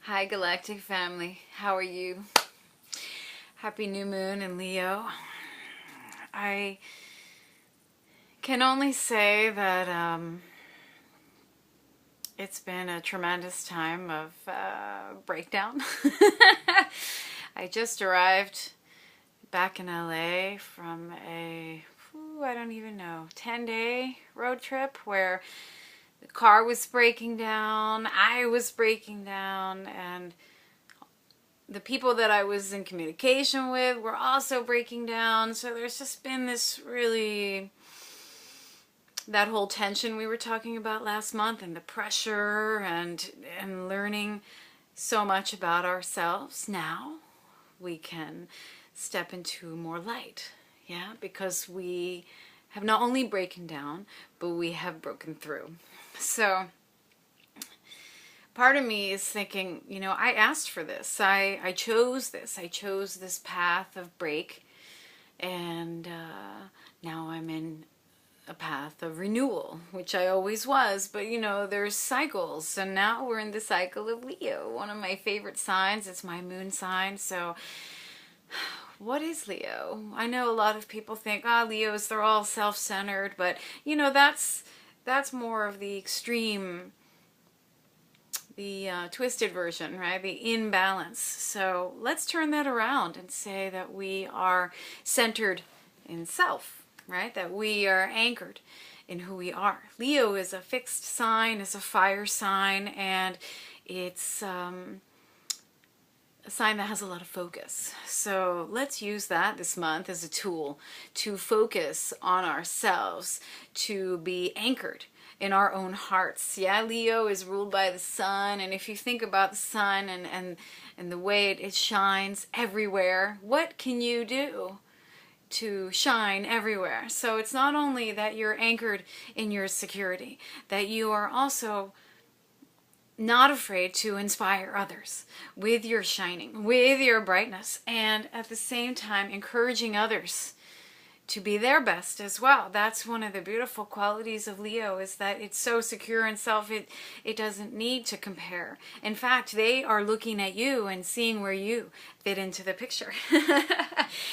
Hi Galactic family, how are you? Happy new moon in Leo. I can only say that it's been a tremendous time of breakdown. I just arrived back in LA from I don't even know, 10-day road trip where the car was breaking down, I was breaking down, and the people that I was in communication with were also breaking down. So there's just been this really, that whole tension we were talking about last month, and the pressure and learning so much about ourselves. Now we can step into more light, yeah, because we have not only broken down, but we have broken through. So part of me is thinking, I asked for this. I chose this. I chose this path of break. And now I'm in a path of renewal, which I always was. But, there's cycles. And now we're in the cycle of Leo, one of my favorite signs. It's my moon sign. So what is Leo? I know a lot of people think, Leos, they're all self-centered. But, that's more of the extreme, the twisted version, right? The imbalance. So let's turn that around and say that we are centered in self, right? That we are anchored in who we are. Leo is a fixed sign, is a fire sign, and it's a sign that has a lot of focus. So let's use that this month as a tool to focus on ourselves, to be anchored in our own hearts. Yeah, Leo is ruled by the sun, and if you think about the sun and the way it shines everywhere, what can you do to shine everywhere? So it's not only that you're anchored in your security, that you are also not afraid to inspire others with your shining, with your brightness, and at the same time encouraging others to be their best as well. That's one of the beautiful qualities of Leo, is that it's so secure in self, it doesn't need to compare. In fact, they are looking at you and seeing where you fit into the picture.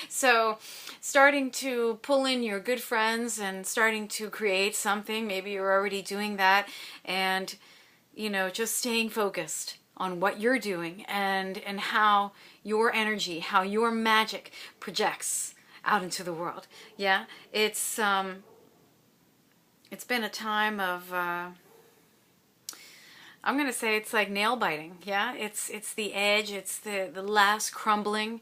So starting to pull in your good friends and starting to create something, maybe you're already doing that, and just staying focused on what you're doing and how your energy, how your magic projects out into the world. Yeah, it's been a time of I'm gonna say it's like nail biting. Yeah, it's the edge, it's the last crumbling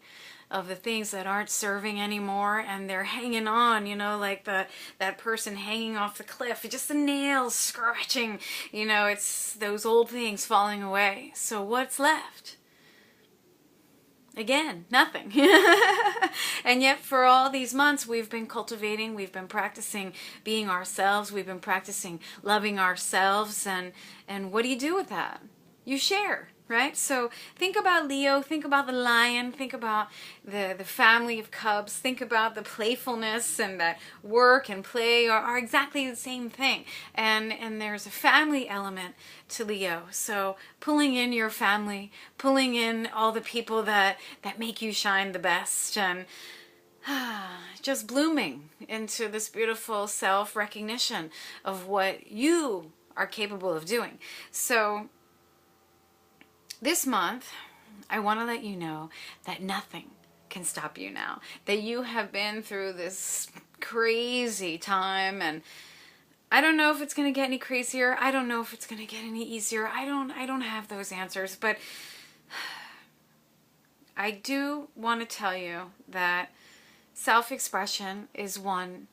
of the things that aren't serving anymore, and they're hanging on, like that person hanging off the cliff, just the nails scratching, it's those old things falling away. So what's left? Again, nothing. And yet for all these months we've been cultivating, we've been practicing being ourselves, we've been practicing loving ourselves, and what do you do with that? You share, right? So think about Leo, think about the lion, think about the family of cubs, think about the playfulness, and that work and play are exactly the same thing. And there's a family element to Leo. So pulling in your family, pulling in all the people that make you shine the best, and just blooming into this beautiful self-recognition of what you are capable of doing. So this month, I want to let you know that nothing can stop you now. That you have been through this crazy time, and I don't know if it's going to get any crazier. I don't know if it's going to get any easier. I don't have those answers, but I do want to tell you that self-expression is one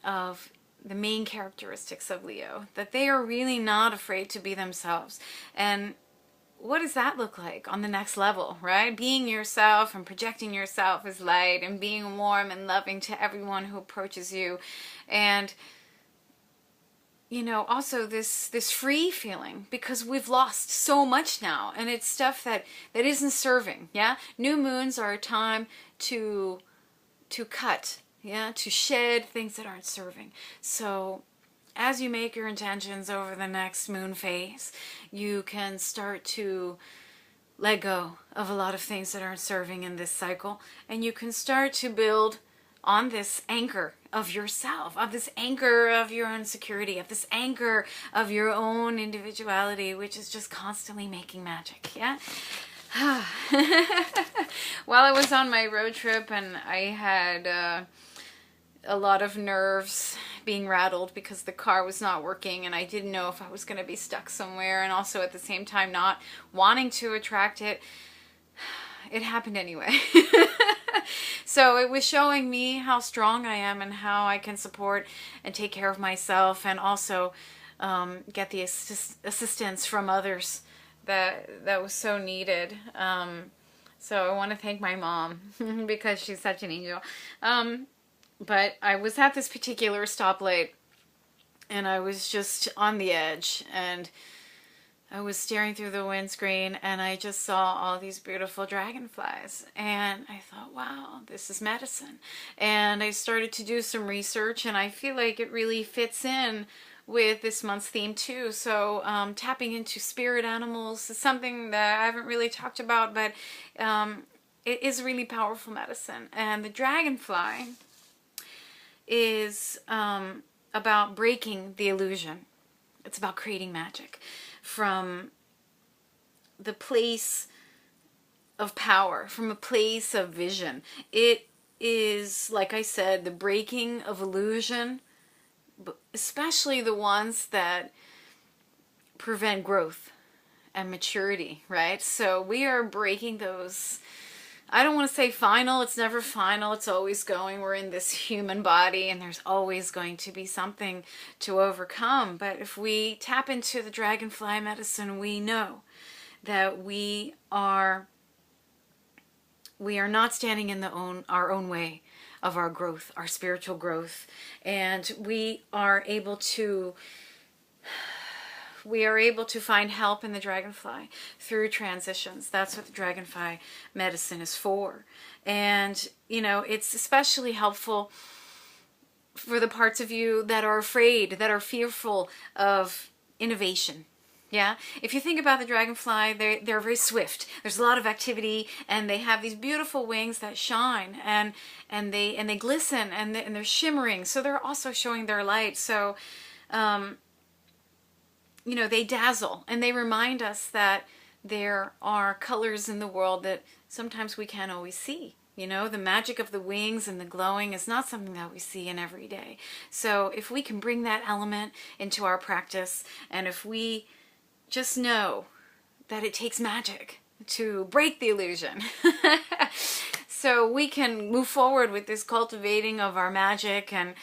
of the main characteristics of Leo. That they are really not afraid to be themselves. And what does that look like on the next level, right? Being yourself and projecting yourself as light and being warm and loving to everyone who approaches you. And, also this free feeling, because we've lost so much now, and it's stuff that isn't serving, yeah? New moons are a time to cut, yeah? To shed things that aren't serving. So as you make your intentions over the next moon phase, you can start to let go of a lot of things that aren't serving in this cycle, and you can start to build on this anchor of yourself, of this anchor of your own security, of this anchor of your own individuality, which is just constantly making magic. Yeah. While I was on my road trip and I had a lot of nerves being rattled because the car was not working and I didn't know if I was going to be stuck somewhere, and also at the same time not wanting to attract it, it happened anyway. So it was showing me how strong I am and how I can support and take care of myself, and also get the assistance from others that was so needed. So I want to thank my mom because she's such an angel. But I was at this particular stoplight and I was just on the edge, and I was staring through the windscreen and I just saw all these beautiful dragonflies, and I thought, wow, this is medicine. And I started to do some research, and I feel like it really fits in with this month's theme too. So tapping into spirit animals is something that I haven't really talked about, but it is really powerful medicine. And the dragonfly is about breaking the illusion. It's about creating magic from the place of power, from a place of vision. It is, like I said, the breaking of illusion, especially the ones that prevent growth and maturity, right? So we are breaking those. I don't want to say final. It's never final. It's always going. We're in this human body and there's always going to be something to overcome. But if we tap into the dragonfly medicine, we know that we are not standing in our own way of our growth, our spiritual growth. And we are able to find help in the dragonfly through transitions. That's what the dragonfly medicine is for. And, you know, it's especially helpful for the parts of you that are afraid, that are fearful of innovation. Yeah, if you think about the dragonfly, they're very swift. There's a lot of activity, and they have these beautiful wings that shine, and they glisten, and they're shimmering. So they're also showing their light. So, you know, they dazzle, and they remind us that there are colors in the world that sometimes we can't always see. You know, the magic of the wings and the glowing is not something that we see in every day. So if we can bring that element into our practice, and if we just know that it takes magic to break the illusion, so we can move forward with this cultivating of our magic and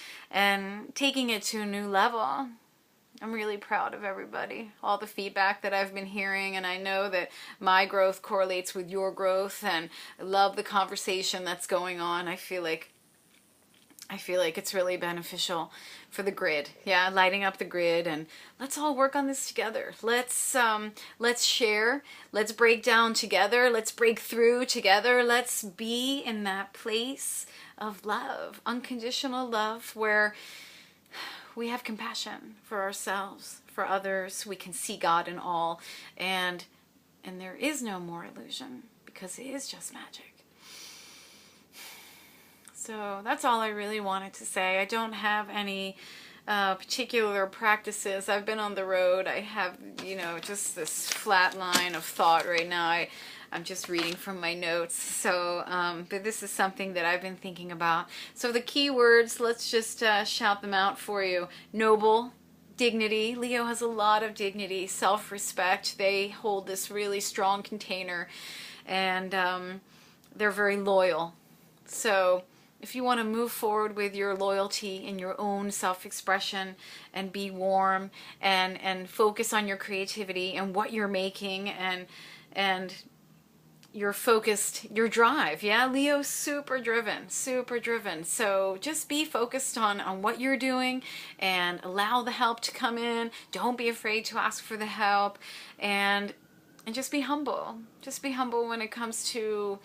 taking it to a new level. I'm really proud of everybody, all the feedback that I've been hearing, and I know that my growth correlates with your growth, and I love the conversation that's going on. I feel like it's really beneficial for the grid. Yeah, lighting up the grid, and let's all work on this together. Let's share, let's break down together, let's break through together. Let's be in that place of love, unconditional love, where we have compassion for ourselves, for others. We can see God in all, and there is no more illusion, because it is just magic. So that's all I really wanted to say. I don't have any particular practices. I've been on the road. I have, you know, just this flat line of thought right now. I'm just reading from my notes. So, but this is something that I've been thinking about. So the key words, let's just shout them out for you. Noble, dignity. Leo has a lot of dignity, self-respect. They hold this really strong container, and they're very loyal. So if you want to move forward with your loyalty in your own self-expression, and be warm and focus on your creativity and what you're making, and you're focused, your drive. Yeah, Leo's super driven. So just be focused on what you're doing, and allow the help to come in. Don't be afraid to ask for the help, and just be humble. Just be humble when it comes to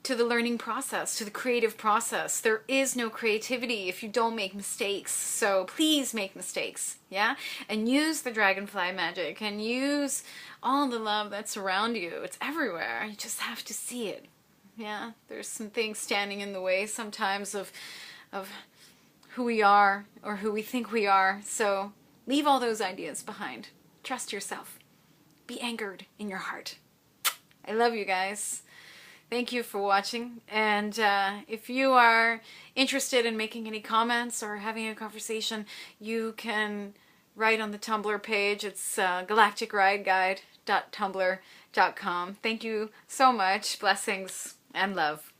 to the learning process, to the creative process. There is no creativity if you don't make mistakes. So please make mistakes, yeah? And use the dragonfly magic and use all the love that's around you. It's everywhere. You just have to see it, yeah? There's some things standing in the way sometimes of who we are or who we think we are. So leave all those ideas behind. Trust yourself. Be anchored in your heart. I love you guys. Thank you for watching, and if you are interested in making any comments or having a conversation, you can write on the Tumblr page. It's galacticrideguide.tumblr.com. Thank you so much. Blessings and love.